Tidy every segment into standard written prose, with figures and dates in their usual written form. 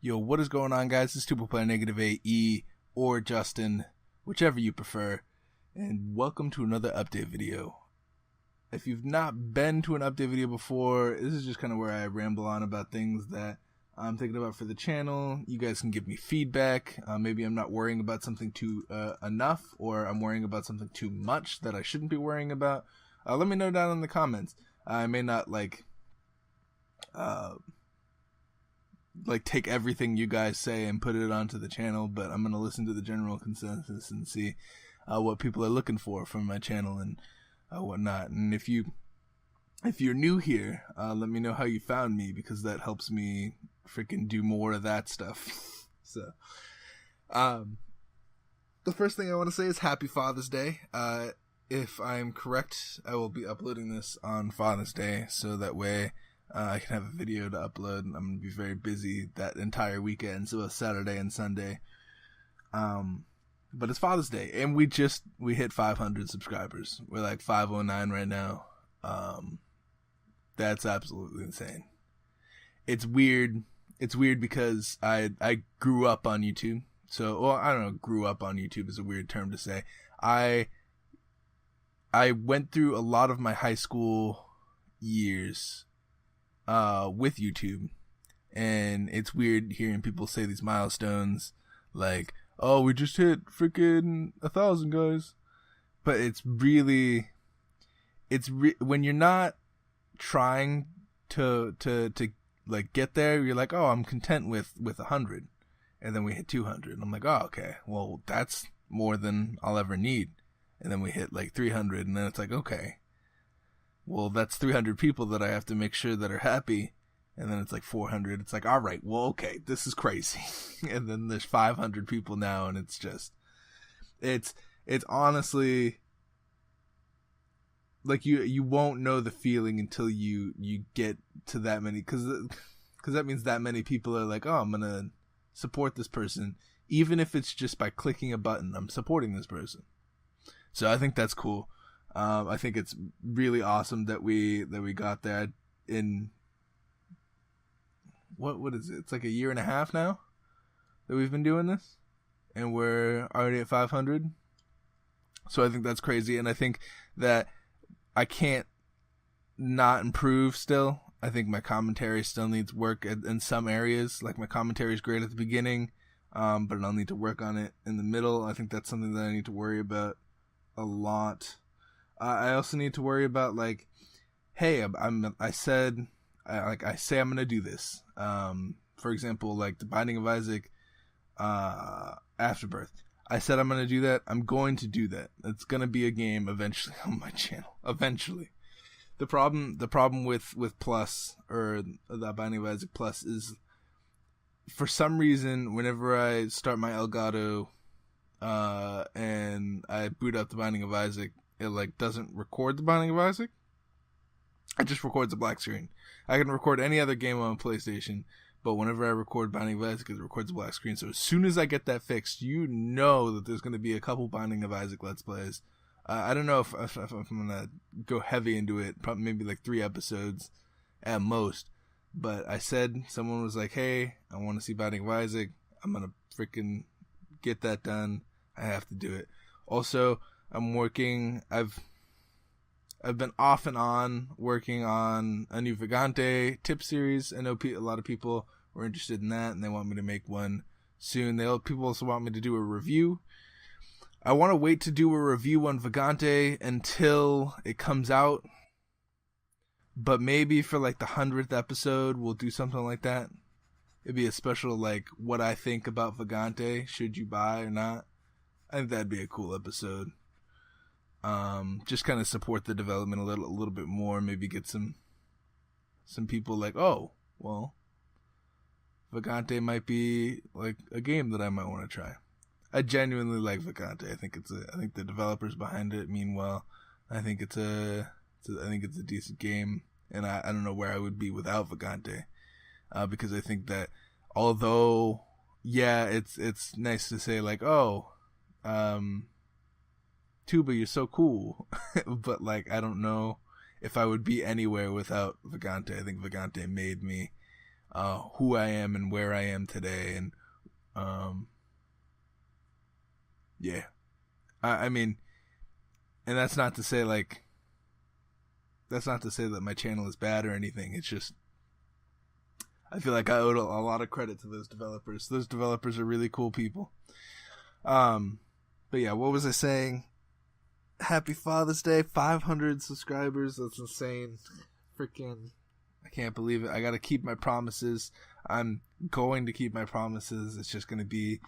Yo, what is going on, guys? This is Tuple playing NegativeAE or Justin, whichever you prefer, and welcome to another update video. If you've not been to an update video before, this is just kind of where I ramble on about things that I'm thinking about for the channel. You guys can give me feedback. Maybe I'm not worrying about something too enough, or I'm worrying about something too much that I shouldn't be worrying about. Let me know down in the comments. I may not take everything you guys say and put it onto the channel, but I'm gonna listen to the general consensus and see what people are looking for from my channel and whatnot. And if you're new here, let me know how you found me, because that helps me freaking do more of that stuff. So the first thing I want to say is Happy Father's Day. If I'm correct, I will be uploading this on Father's Day, so that way I can have a video to upload. I'm going to be very busy that entire weekend, so Saturday and Sunday. But it's Father's Day, and we hit 500 subscribers. We're like 509 right now. That's absolutely insane. It's weird. It's weird because I grew up on YouTube. So, well, I don't know, grew up on YouTube is a weird term to say. I went through a lot of my high school years with YouTube, and it's weird hearing people say these milestones like, oh, we just hit freaking 1,000 guys. But it's really, when you're not trying to like get there, you're like, oh, I'm content with 100, and then we hit 200, and I'm like, oh, okay, well, that's more than I'll ever need. And then we hit like 300, and then it's like, okay, well, that's 300 people that I have to make sure that are happy. And then it's like 400. It's like, all right, well, okay, this is crazy. And then there's 500 people now, and it's just, it's honestly like you won't know the feeling until you get to that many, because that means that many people are like, oh, I'm gonna support this person, even if it's just by clicking a button. I'm supporting this person. So I think that's cool. I think it's really awesome that we got there in what is it? It's like a year and a half now that we've been doing this, and we're already at 500. So I think that's crazy, and I think that I can't not improve still. I think my commentary still needs work in some areas. Like, my commentary is great at the beginning, but I'll need to work on it in the middle. I think that's something that I need to worry about a lot. I also need to worry about, like, hey, I say I'm gonna do this. For example, like the Binding of Isaac Afterbirth. I said I'm gonna do that. I'm going to do that. It's gonna be a game eventually on my channel. Eventually. The problem with Plus, or the Binding of Isaac Plus, is for some reason whenever I start my Elgato and I boot up the Binding of Isaac, it like doesn't record the Binding of Isaac. It just records a black screen. I can record any other game on PlayStation, but whenever I record Binding of Isaac, it records a black screen. So as soon as I get that fixed, you know that there's going to be a couple Binding of Isaac Let's Plays. I don't know if I'm going to go heavy into it, probably maybe like 3 episodes at most. But I said, someone was like, hey, I want to see Binding of Isaac. I'm going to freaking get that done. I have to do it. Also, I'm working, I've been off and on working on a new Vagante tip series. I know a lot of people were interested in that, and they want me to make one soon. People also want me to do a review. I want to wait to do a review on Vagante until it comes out, but maybe for like the 100th episode, we'll do something like that. It'd be a special, like, what I think about Vagante, should you buy or not. I think that'd be a cool episode. Just kind of support the development a little bit more. Maybe get some people like, oh, well, Vagante might be like a game that I might want to try. I genuinely like Vagante. I think the developers behind it mean well. I think it's a decent game, and I don't know where I would be without Vagante, because I think that although, yeah, it's nice to say like, oh, Tuba, you're so cool, but like, I don't know if I would be anywhere without Vagante. I think Vagante made me. who I am and where I am today. And yeah, I mean, and that's not to say that my channel is bad or anything. It's just, I feel like I owe a lot of credit to those developers. Those developers are really cool people. But yeah, what was I saying? Happy Father's Day, 500 subscribers. That's insane. Freaking, I can't believe it. I gotta keep my promises. I'm going to keep my promises. It's just gonna be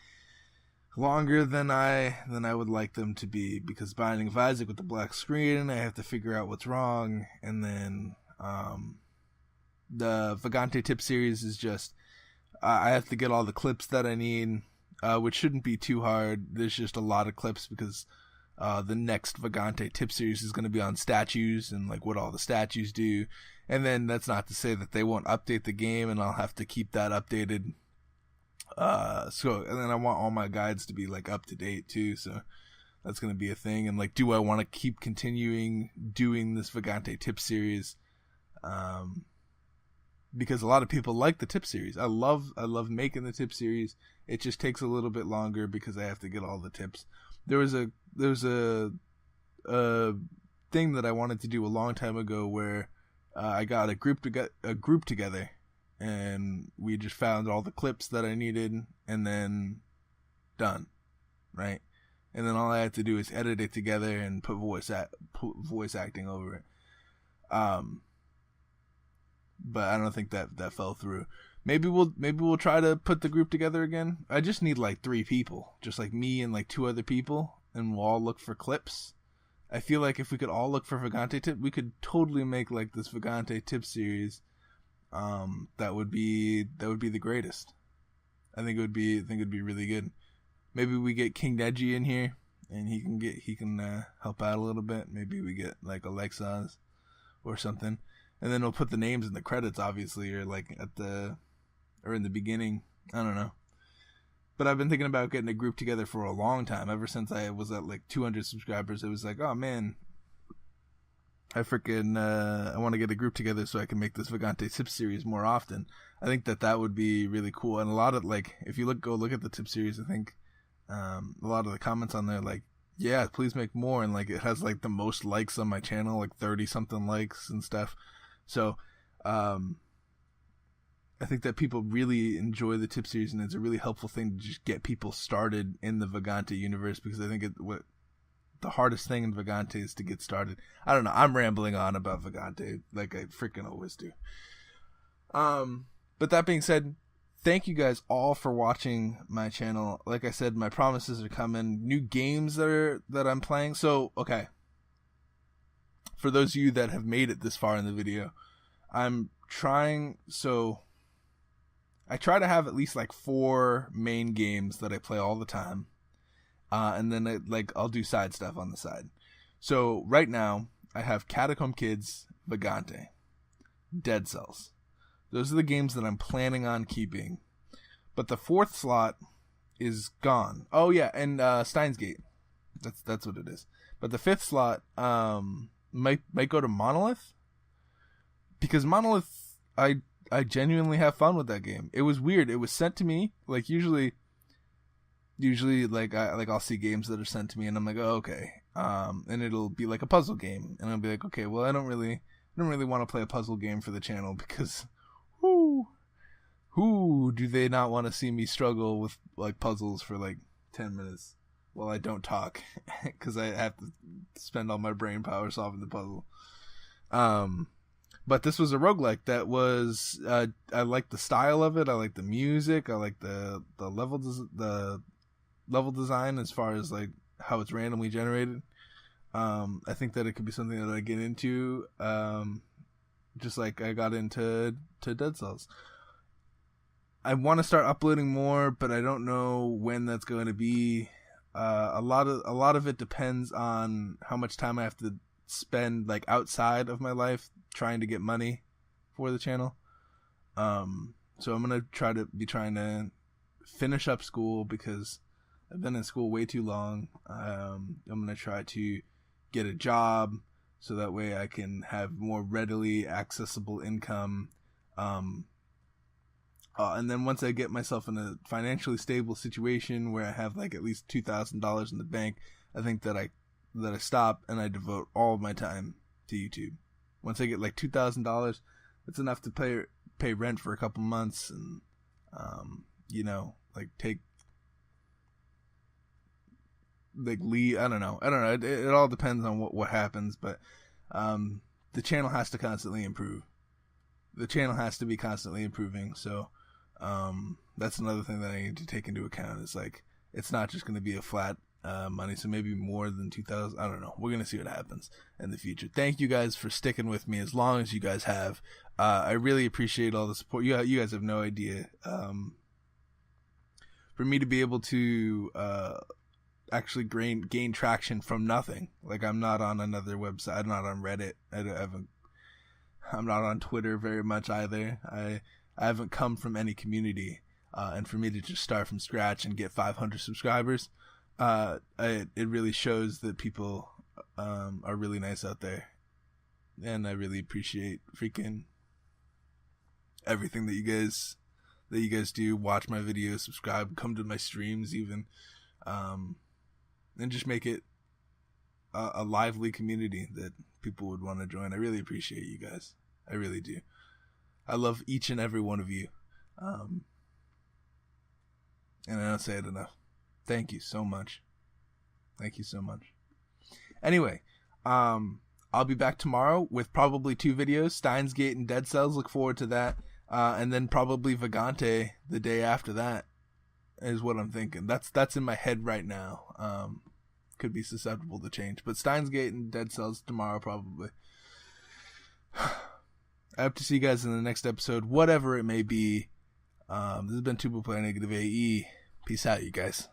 longer than I would like them to be, because Binding of Isaac with the black screen, I have to figure out what's wrong, and then the Vagante tip series is just, I have to get all the clips that I need, which shouldn't be too hard. There's just a lot of clips because the next Vagante tip series is going to be on statues and like what all the statues do. And then that's not to say that they won't update the game, and I'll have to keep that updated. And then I want all my guides to be like up to date too. So that's going to be a thing. And like, do I want to keep continuing doing this Vagante tip series? Because a lot of people like the tip series. I love making the tip series. It just takes a little bit longer because I have to get all the tips. There was a thing that I wanted to do a long time ago where I got a group together, and we just found all the clips that I needed, and then done, right? And then all I had to do is edit it together and put voice acting over it. But I don't think that fell through. Maybe we'll try to put the group together again. I just need like 3 people, just like me and like 2 other people, and we'll all look for clips. I feel like if we could all look for Vagante tip, we could totally make like this Vagante tip series. That would be the greatest. I think it would be really good. Maybe we get King Neji in here, and he can help out a little bit. Maybe we get like Alexas or something, and then we'll put the names in the credits, obviously, or like in the beginning. I don't know. But I've been thinking about getting a group together for a long time. Ever since I was at like 200 subscribers, it was like, oh man, I want to get a group together so I can make this Vagante tip series more often. I think that would be really cool. And a lot of, like, if you go look at the tip series, I think a lot of the comments on there, like, yeah, please make more. And like, it has like the most likes on my channel, like 30 something likes and stuff. So I think that people really enjoy the tip series, and it's a really helpful thing to just get people started in the Vagante universe, because I think the hardest thing in Vagante is to get started. I don't know. I'm rambling on about Vagante like I freaking always do. But that being said, thank you guys all for watching my channel. Like I said, my promises are coming. New games that I'm playing. So, okay. For those of you that have made it this far in the video, I'm trying. So I try to have at least like 4 main games that I play all the time. And then I'll do side stuff on the side. So right now I have Catacomb Kids, Vagante, Dead Cells. Those are the games that I'm planning on keeping. But the 4th slot is gone. Oh yeah, and Steins Gate. That's what it is. But the 5th slot might go to Monolith, because Monolith, I genuinely have fun with that game. It was weird. It was sent to me like usually like I'll see games that are sent to me and I'm like, oh, okay. And it'll be like a puzzle game, and I'll be like, okay, well, I don't really want to play a puzzle game for the channel, because who do they not want to see me struggle with like puzzles for like 10 minutes while I don't talk, because I have to spend all my brain power solving the puzzle. But this was a roguelike that was, I like the style of it. I like the music. I like the level design as far as like how it's randomly generated. I think that it could be something that I get into, just like I got into Dead Cells. I want to start uploading more, but I don't know when that's going to be. A lot of it depends on how much time I have to spend like outside of my life trying to get money for the channel. So I'm gonna trying to finish up school, because I've been in school way too long. I'm gonna try to get a job so that way I can have more readily accessible income, And then once I get myself in a financially stable situation where I have like at least $2,000 in the bank, I think that I stop and I devote all of my time to YouTube. Once I get like $2,000, it's enough to pay rent for a couple months, and like take like leave. I don't know. It all depends on what happens, but the channel has to constantly improve. The channel has to be constantly improving. So that's another thing that I need to take into account. Is like it's not just going to be a flat money, so maybe more than 2,000. I don't know. We're gonna see what happens in the future. Thank you guys for sticking with me as long as you guys have. I really appreciate all the support. You guys have no idea. For me to be able to actually gain traction from nothing. Like I'm not on another website. I'm not on Reddit. I'm not on Twitter very much either. I haven't come from any community. And for me to just start from scratch and get 500 subscribers, it really shows that people are really nice out there, and I really appreciate freaking everything that you guys do. Watch my videos, subscribe, come to my streams even, and just make it a lively community that people would want to join. I really appreciate you guys. I really do. I love each and every one of you, and I don't say it enough. Thank you so much. Thank you so much. Anyway, I'll be back tomorrow with probably 2 videos, Steins Gate and Dead Cells. Look forward to that. And then probably Vagante the day after that is what I'm thinking. That's in my head right now. Could be susceptible to change. But Steins Gate and Dead Cells tomorrow probably. I hope to see you guys in the next episode, whatever it may be. This has been Tuba Player Negative AE. Peace out, you guys.